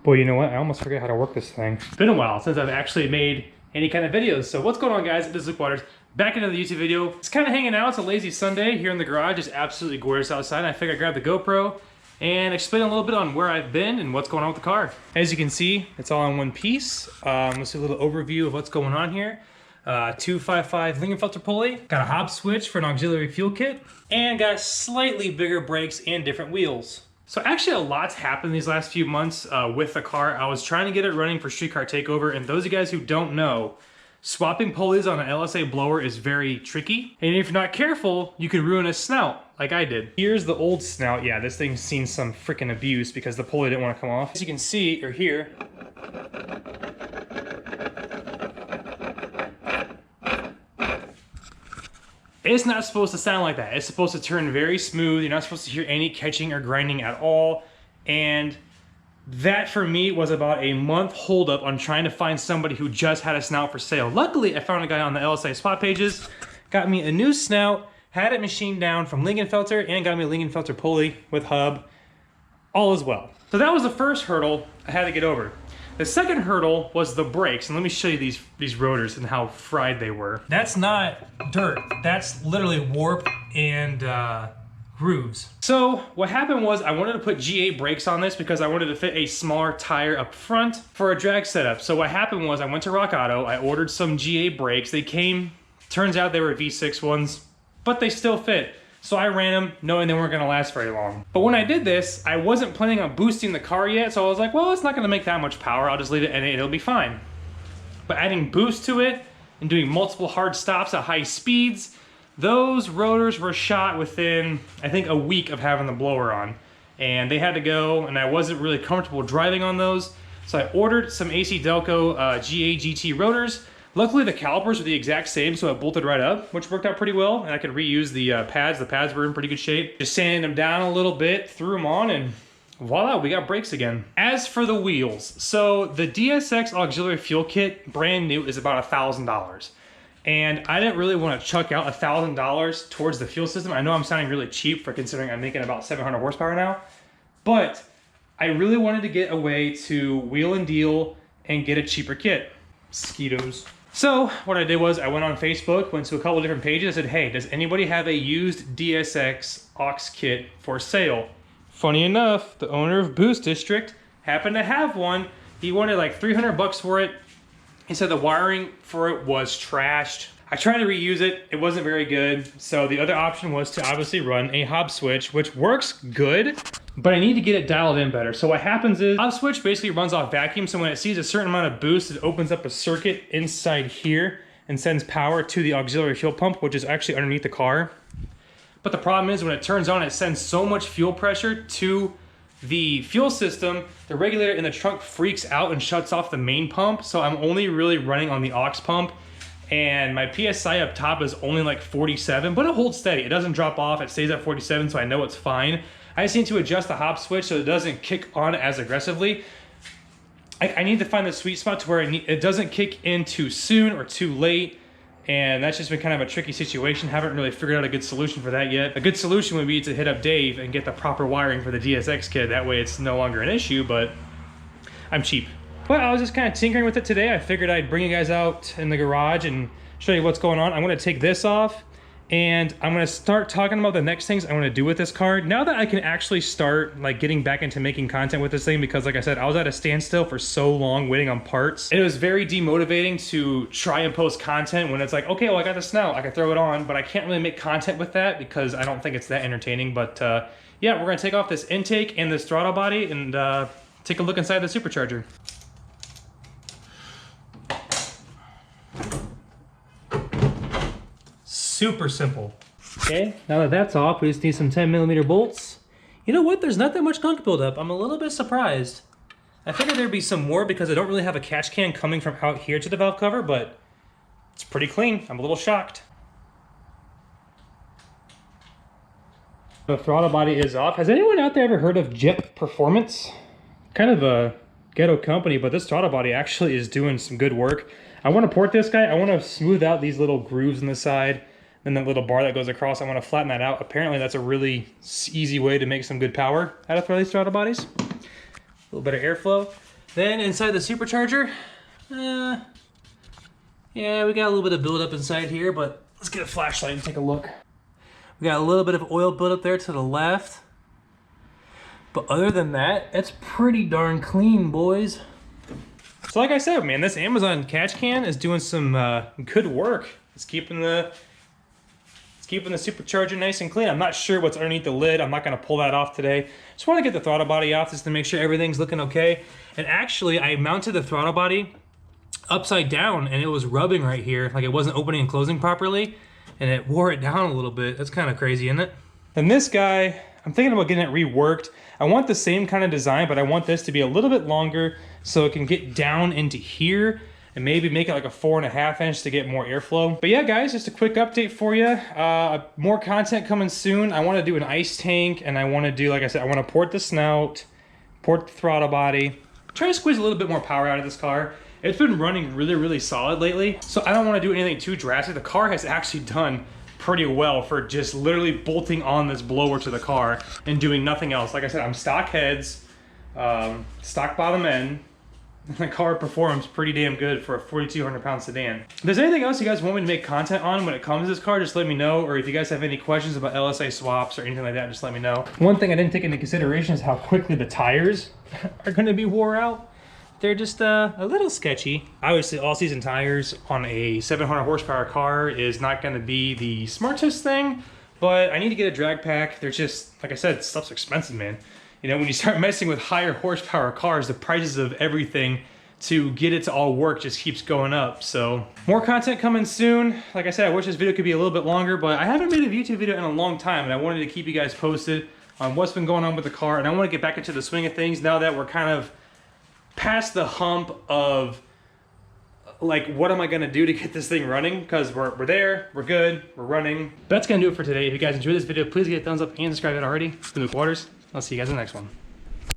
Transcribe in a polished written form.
Boy, you know what? I almost forget how to work this thing. It's been a while since I've actually made any kind of videos. So what's going on, guys? This is Luke Waters. Back into the YouTube video. It's kind of hanging out. It's a lazy Sunday here in the garage. It's absolutely gorgeous outside. I figured I'd grab the GoPro and explain a little bit on where I've been and what's going on with the car. As you can see, it's all in one piece. Let's do a little overview of what's going on here. 255 Lincoln filter pulley, got a hob switch for an auxiliary fuel kit, and got slightly bigger brakes and different wheels. So actually a lot's happened these last few months with the car. I was trying to get it running for Street Car Takeover, and those of you guys who don't know, swapping pulleys on an LSA blower is very tricky. And if you're not careful, you could ruin a snout, like I did. Here's the old snout. Yeah, this thing's seen some freaking abuse because the pulley didn't want to come off. As you can see, or hear, it's not supposed to sound like that. It's supposed to turn very smooth. You're not supposed to hear any catching or grinding at all. And that for me was about a month holdup on trying to find somebody who just had a snout for sale. Luckily, I found a guy on the LSA spot pages, got me a new snout, had it machined down from Lincoln Felter, and got me a Lincoln Felter pulley with hub. All is well. So that was the first hurdle I had to get over. The second hurdle was the brakes, and let me show you these rotors and how fried they were. That's not dirt, that's literally warp and grooves. So what happened was I wanted to put GA brakes on this because I wanted to fit a smaller tire up front for a drag setup. So what happened was I went to Rock Auto, I ordered some GA brakes. They came, turns out they were V6 ones, but they still fit. So I ran them knowing they weren't gonna last very long. But when I did this, I wasn't planning on boosting the car yet, so I was like, well, it's not gonna make that much power. I'll just leave it N8, it'll be fine. But adding boost to it and doing multiple hard stops at high speeds, those rotors were shot within, I think, a week of having the blower on. And they had to go, and I wasn't really comfortable driving on those. So I ordered some AC Delco GA GT rotors. Luckily, the calipers were the exact same, so it bolted right up, which worked out pretty well, and I could reuse the pads. The pads were in pretty good shape. Just sanded them down a little bit, threw them on, and voila, we got brakes again. As for the wheels, so the DSX auxiliary fuel kit, brand new, is about $1,000. And I didn't really want to chuck out $1,000 towards the fuel system. I know I'm sounding really cheap for considering I'm making about 700 horsepower now, but I really wanted to get a way to wheel and deal and get a cheaper kit. Mosquitoes. So what I did was I went on Facebook, went to a couple of different pages, I said, hey, does anybody have a used DSX aux kit for sale? Funny enough, the owner of Boost District happened to have one. He wanted like 300 bucks for it. He said the wiring for it was trashed. I tried to reuse it, it wasn't very good. So the other option was to obviously run a hob switch, which works good, but I need to get it dialed in better. So what happens is, hob switch basically runs off vacuum, so when it sees a certain amount of boost, it opens up a circuit inside here and sends power to the auxiliary fuel pump, which is actually underneath the car. But the problem is when it turns on, it sends so much fuel pressure to the fuel system, the regulator in the trunk freaks out and shuts off the main pump, so I'm only really running on the aux pump. And my PSI up top is only like 47, but it holds steady. It doesn't drop off, it stays at 47, so I know it's fine. I just need to adjust the hob switch so it doesn't kick on as aggressively. I need to find the sweet spot to where it doesn't kick in too soon or too late, and that's just been kind of a tricky situation. Haven't really figured out a good solution for that yet. A good solution would be to hit up Dave and get the proper wiring for the DSX kit. That way it's no longer an issue, but I'm cheap. But I was just kind of tinkering with it today. I figured I'd bring you guys out in the garage and show you what's going on. I'm gonna take this off and I'm gonna start talking about the next things I wanna do with this car. Now that I can actually start like getting back into making content with this thing, because like I said, I was at a standstill for so long waiting on parts. And it was very demotivating to try and post content when it's like, okay, well I got the snout, I can throw it on, but I can't really make content with that because I don't think it's that entertaining. But yeah, we're gonna take off this intake and this throttle body and take a look inside the supercharger. Super simple. Okay, now that that's off, we just need some 10mm bolts. You know what? There's not that much gunk buildup. I'm a little bit surprised. I figured there'd be some more because I don't really have a catch can coming from out here to the valve cover, but it's pretty clean. I'm a little shocked. The throttle body is off. Has anyone out there ever heard of Jet Performance? Kind of a ghetto company, but this throttle body actually is doing some good work. I want to port this guy. I want to smooth out these little grooves on the side. Then that little bar that goes across, I want to flatten that out. Apparently that's a really easy way to make some good power out of these throttle bodies. A little bit of airflow. Then inside the supercharger, yeah, we got a little bit of buildup inside here, but let's get a flashlight and take a look. We got a little bit of oil buildup there to the left. But other than that, it's pretty darn clean, boys. So like I said, man, this Amazon catch can is doing some good work. It's keeping the supercharger nice and clean. I'm not sure what's underneath the lid. I'm not gonna pull that off today. Just wanna get the throttle body off just to make sure everything's looking okay. And actually, I mounted the throttle body upside down and it was rubbing right here, like it wasn't opening and closing properly, and it wore it down a little bit. That's kind of crazy, isn't it? And this guy, I'm thinking about getting it reworked. I want the same kind of design, but I want this to be a little bit longer so it can get down into here and maybe make it like a 4.5 inch to get more airflow. But yeah, guys, just a quick update for you. More content coming soon. I want to do an ice tank, and I want to do, like I said, I want to port the snout, port the throttle body, try to squeeze a little bit more power out of this car. It's been running really, really solid lately, so I don't want to do anything too drastic. The car has actually done pretty well for just literally bolting on this blower to the car and doing nothing else. Like I said, I'm stock heads, stock bottom end. The car performs pretty damn good for a 4,200 pound sedan. If there's anything else you guys want me to make content on when it comes to this car, just let me know. Or if you guys have any questions about LSA swaps or anything like that, just let me know. One thing I didn't take into consideration is how quickly the tires are gonna be wore out. They're just a little sketchy. Obviously, all-season tires on a 700 horsepower car is not gonna be the smartest thing, but I need to get a drag pack. They're just, like I said, stuff's expensive, man. You know, when you start messing with higher horsepower cars, the prices of everything to get it to all work just keeps going up. So more content coming soon. Like I said, I wish this video could be a little bit longer, but I haven't made a YouTube video in a long time, and I wanted to keep you guys posted on what's been going on with the car, and I want to get back into the swing of things now that we're kind of past the hump of like, what am I gonna do to get this thing running? Because we're there, we're good, we're running. That's gonna do it for today. If you guys enjoyed this video, please give it a thumbs up and subscribe if you haven't already. It's been Luke Waters. I'll see you guys in the next one.